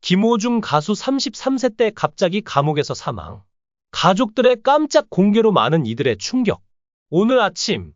김호중 가수 33세 때 갑자기 감옥에서 사망. 가족들의 깜짝 공개로 많은 이들의 충격. 오늘 아침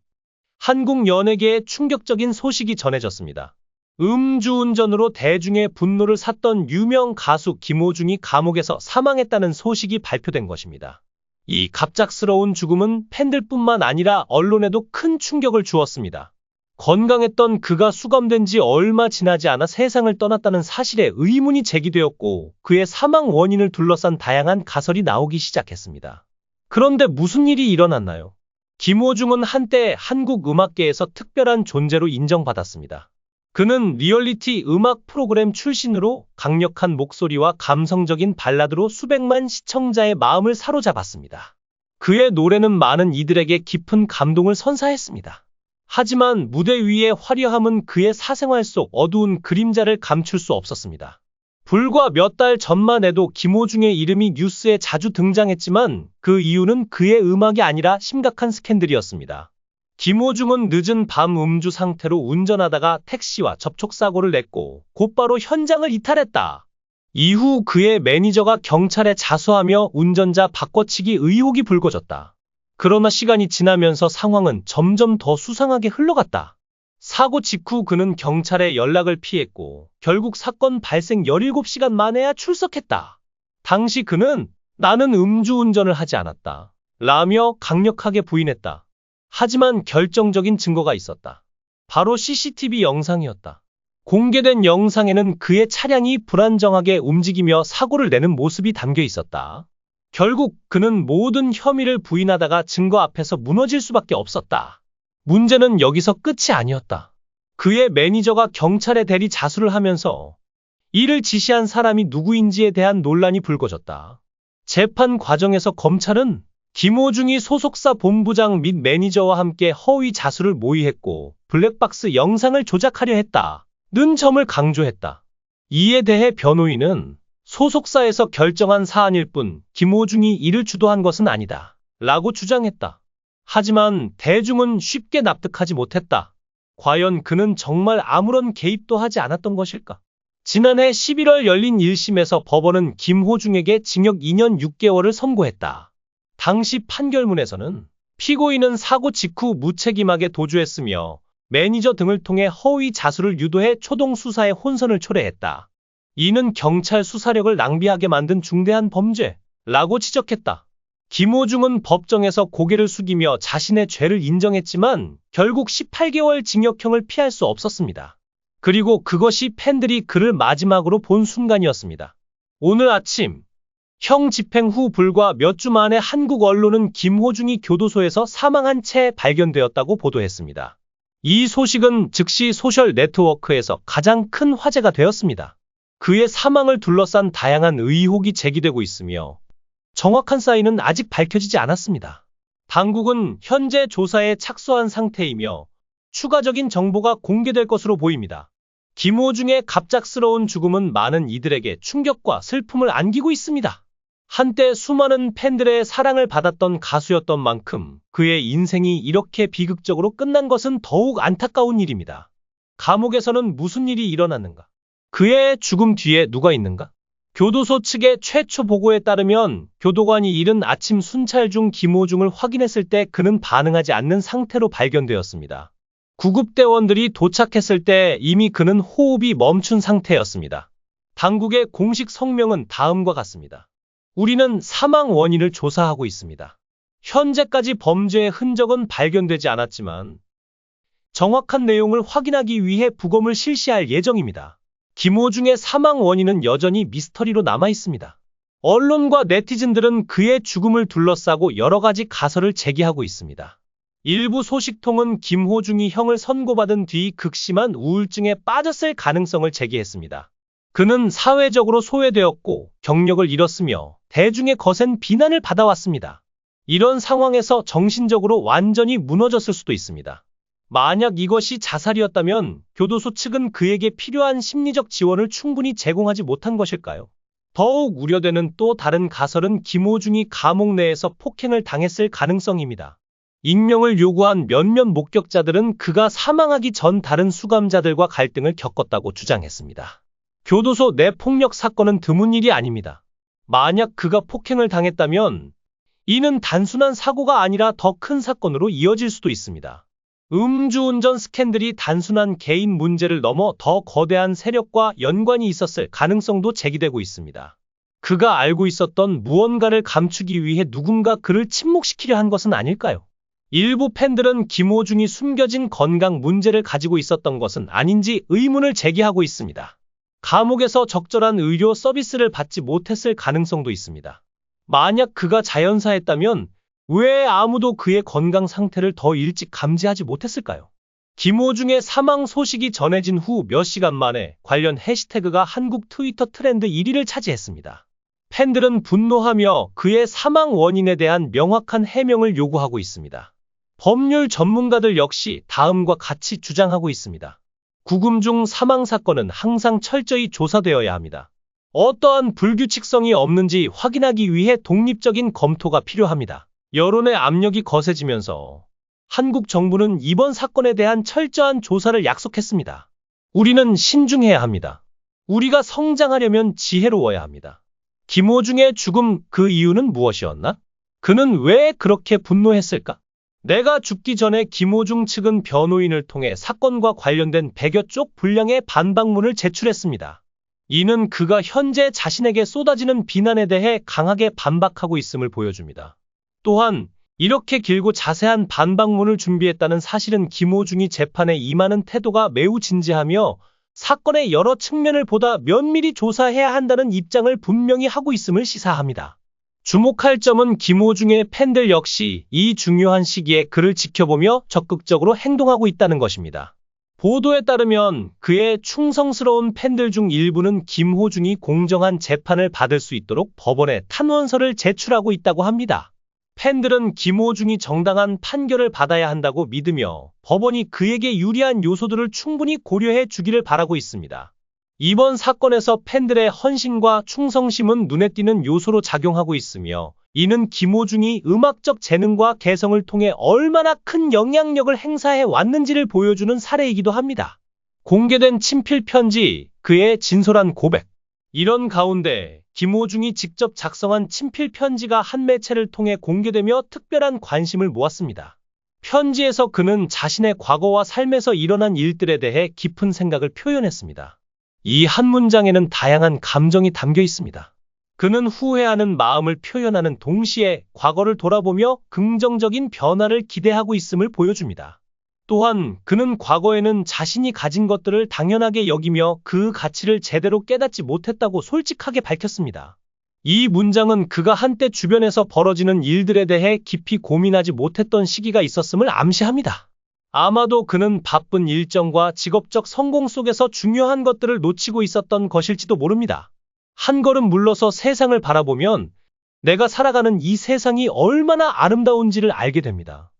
한국 연예계에 충격적인 소식이 전해졌습니다. 음주운전으로 대중의 분노를 샀던 유명 가수 김호중이 감옥에서 사망했다는 소식이 발표된 것입니다. 이 갑작스러운 죽음은 팬들뿐만 아니라 언론에도 큰 충격을 주었습니다. 건강했던 그가 수감된 지 얼마 지나지 않아 세상을 떠났다는 사실에 의문이 제기되었고 그의 사망 원인을 둘러싼 다양한 가설이 나오기 시작했습니다. 그런데 무슨 일이 일어났나요? 김호중은 한때 한국 음악계에서 특별한 존재로 인정받았습니다. 그는 리얼리티 음악 프로그램 출신으로 강력한 목소리와 감성적인 발라드로 수백만 시청자의 마음을 사로잡았습니다. 그의 노래는 많은 이들에게 깊은 감동을 선사했습니다. 하지만 무대 위의 화려함은 그의 사생활 속 어두운 그림자를 감출 수 없었습니다. 불과 몇 달 전만 해도 김호중의 이름이 뉴스에 자주 등장했지만 그 이유는 그의 음악이 아니라 심각한 스캔들이었습니다. 김호중은 늦은 밤 음주 상태로 운전하다가 택시와 접촉사고를 냈고 곧바로 현장을 이탈했다. 이후 그의 매니저가 경찰에 자수하며 운전자 바꿔치기 의혹이 불거졌다. 그러나 시간이 지나면서 상황은 점점 더 수상하게 흘러갔다. 사고 직후 그는 경찰의 연락을 피했고 결국 사건 발생 17시간 만에야 출석했다. 당시 그는 나는 음주운전을 하지 않았다 라며 강력하게 부인했다. 하지만 결정적인 증거가 있었다. 바로 CCTV 영상이었다. 공개된 영상에는 그의 차량이 불안정하게 움직이며 사고를 내는 모습이 담겨 있었다. 결국 그는 모든 혐의를 부인하다가 증거 앞에서 무너질 수밖에 없었다. 문제는 여기서 끝이 아니었다. 그의 매니저가 경찰에 대리 자수를 하면서 이를 지시한 사람이 누구인지에 대한 논란이 불거졌다. 재판 과정에서 검찰은 김호중이 소속사 본부장 및 매니저와 함께 허위 자수를 모의했고 블랙박스 영상을 조작하려 했다는 점을 강조했다. 이에 대해 변호인은 소속사에서 결정한 사안일 뿐 김호중이 이를 주도한 것은 아니다 라고 주장했다. 하지만 대중은 쉽게 납득하지 못했다. 과연 그는 정말 아무런 개입도 하지 않았던 것일까? 지난해 11월 열린 1심에서 법원은 김호중에게 징역 2년 6개월을 선고했다. 당시 판결문에서는 피고인은 사고 직후 무책임하게 도주했으며 매니저 등을 통해 허위 자수를 유도해 초동 수사에 혼선을 초래했다. 이는 경찰 수사력을 낭비하게 만든 중대한 범죄라고 지적했다. 김호중은 법정에서 고개를 숙이며 자신의 죄를 인정했지만 결국 18개월 징역형을 피할 수 없었습니다. 그리고 그것이 팬들이 그를 마지막으로 본 순간이었습니다. 오늘 아침 형 집행 후 불과 몇 주 만에 한국 언론은 김호중이 교도소에서 사망한 채 발견되었다고 보도했습니다. 이 소식은 즉시 소셜 네트워크에서 가장 큰 화제가 되었습니다. 그의 사망을 둘러싼 다양한 의혹이 제기되고 있으며 정확한 사인은 아직 밝혀지지 않았습니다. 당국은 현재 조사에 착수한 상태이며 추가적인 정보가 공개될 것으로 보입니다. 김호중의 갑작스러운 죽음은 많은 이들에게 충격과 슬픔을 안기고 있습니다. 한때 수많은 팬들의 사랑을 받았던 가수였던 만큼 그의 인생이 이렇게 비극적으로 끝난 것은 더욱 안타까운 일입니다. 감옥에서는 무슨 일이 일어났는가? 그의 죽음 뒤에 누가 있는가? 교도소 측의 최초 보고에 따르면 교도관이 이른 아침 순찰 중 김호중을 확인했을 때 그는 반응하지 않는 상태로 발견되었습니다. 구급대원들이 도착했을 때 이미 그는 호흡이 멈춘 상태였습니다. 당국의 공식 성명은 다음과 같습니다. 우리는 사망 원인을 조사하고 있습니다. 현재까지 범죄의 흔적은 발견되지 않았지만 정확한 내용을 확인하기 위해 부검을 실시할 예정입니다. 김호중의 사망 원인은 여전히 미스터리로 남아 있습니다. 언론과 네티즌들은 그의 죽음을 둘러싸고 여러 가지 가설을 제기하고 있습니다. 일부 소식통은 김호중이 형을 선고받은 뒤 극심한 우울증에 빠졌을 가능성을 제기했습니다. 그는 사회적으로 소외되었고 경력을 잃었으며 대중의 거센 비난을 받아왔습니다. 이런 상황에서 정신적으로 완전히 무너졌을 수도 있습니다. 만약 이것이 자살이었다면 교도소 측은 그에게 필요한 심리적 지원을 충분히 제공하지 못한 것일까요? 더욱 우려되는 또 다른 가설은 김호중이 감옥 내에서 폭행을 당했을 가능성입니다. 익명을 요구한 몇몇 목격자들은 그가 사망하기 전 다른 수감자들과 갈등을 겪었다고 주장했습니다. 교도소 내 폭력 사건은 드문 일이 아닙니다. 만약 그가 폭행을 당했다면 이는 단순한 사고가 아니라 더 큰 사건으로 이어질 수도 있습니다. 음주운전 스캔들이 단순한 개인 문제를 넘어 더 거대한 세력과 연관이 있었을 가능성도 제기되고 있습니다. 그가 알고 있었던 무언가를 감추기 위해 누군가 그를 침묵시키려 한 것은 아닐까요? 일부 팬들은 김호중이 숨겨진 건강 문제를 가지고 있었던 것은 아닌지 의문을 제기하고 있습니다. 감옥에서 적절한 의료 서비스를 받지 못했을 가능성도 있습니다. 만약 그가 자연사했다면 왜 아무도 그의 건강 상태를 더 일찍 감지하지 못했을까요? 김호중의 사망 소식이 전해진 후 몇 시간 만에 관련 해시태그가 한국 트위터 트렌드 1위를 차지했습니다. 팬들은 분노하며 그의 사망 원인에 대한 명확한 해명을 요구하고 있습니다. 법률 전문가들 역시 다음과 같이 주장하고 있습니다. 구금 중 사망 사건은 항상 철저히 조사되어야 합니다. 어떠한 불규칙성이 없는지 확인하기 위해 독립적인 검토가 필요합니다. 여론의 압력이 거세지면서 한국 정부는 이번 사건에 대한 철저한 조사를 약속했습니다. 우리는 신중해야 합니다. 우리가 성장하려면 지혜로워야 합니다. 김호중의 죽음, 그 이유는 무엇이었나? 그는 왜 그렇게 분노했을까? 내가 죽기 전에 김호중 측은 변호인을 통해 사건과 관련된 100여 쪽 분량의 반박문을 제출했습니다. 이는 그가 현재 자신에게 쏟아지는 비난에 대해 강하게 반박하고 있음을 보여줍니다. 또한 이렇게 길고 자세한 반박문을 준비했다는 사실은 김호중이 재판에 임하는 태도가 매우 진지하며 사건의 여러 측면을 보다 면밀히 조사해야 한다는 입장을 분명히 하고 있음을 시사합니다. 주목할 점은 김호중의 팬들 역시 이 중요한 시기에 그를 지켜보며 적극적으로 행동하고 있다는 것입니다. 보도에 따르면 그의 충성스러운 팬들 중 일부는 김호중이 공정한 재판을 받을 수 있도록 법원에 탄원서를 제출하고 있다고 합니다. 팬들은 김호중이 정당한 판결을 받아야 한다고 믿으며 법원이 그에게 유리한 요소들을 충분히 고려해 주기를 바라고 있습니다. 이번 사건에서 팬들의 헌신과 충성심은 눈에 띄는 요소로 작용하고 있으며 이는 김호중이 음악적 재능과 개성을 통해 얼마나 큰 영향력을 행사해 왔는지를 보여주는 사례이기도 합니다. 공개된 친필 편지, 그의 진솔한 고백. 이런 가운데 김호중이 직접 작성한 친필 편지가 한 매체를 통해 공개되며 특별한 관심을 모았습니다. 편지에서 그는 자신의 과거와 삶에서 일어난 일들에 대해 깊은 생각을 표현했습니다. 이 한 문장에는 다양한 감정이 담겨 있습니다. 그는 후회하는 마음을 표현하는 동시에 과거를 돌아보며 긍정적인 변화를 기대하고 있음을 보여줍니다. 또한 그는 과거에는 자신이 가진 것들을 당연하게 여기며 그 가치를 제대로 깨닫지 못했다고 솔직하게 밝혔습니다. 이 문장은 그가 한때 주변에서 벌어지는 일들에 대해 깊이 고민하지 못했던 시기가 있었음을 암시합니다. 아마도 그는 바쁜 일정과 직업적 성공 속에서 중요한 것들을 놓치고 있었던 것일지도 모릅니다. 한 걸음 물러서 세상을 바라보면 내가 살아가는 이 세상이 얼마나 아름다운지를 알게 됩니다.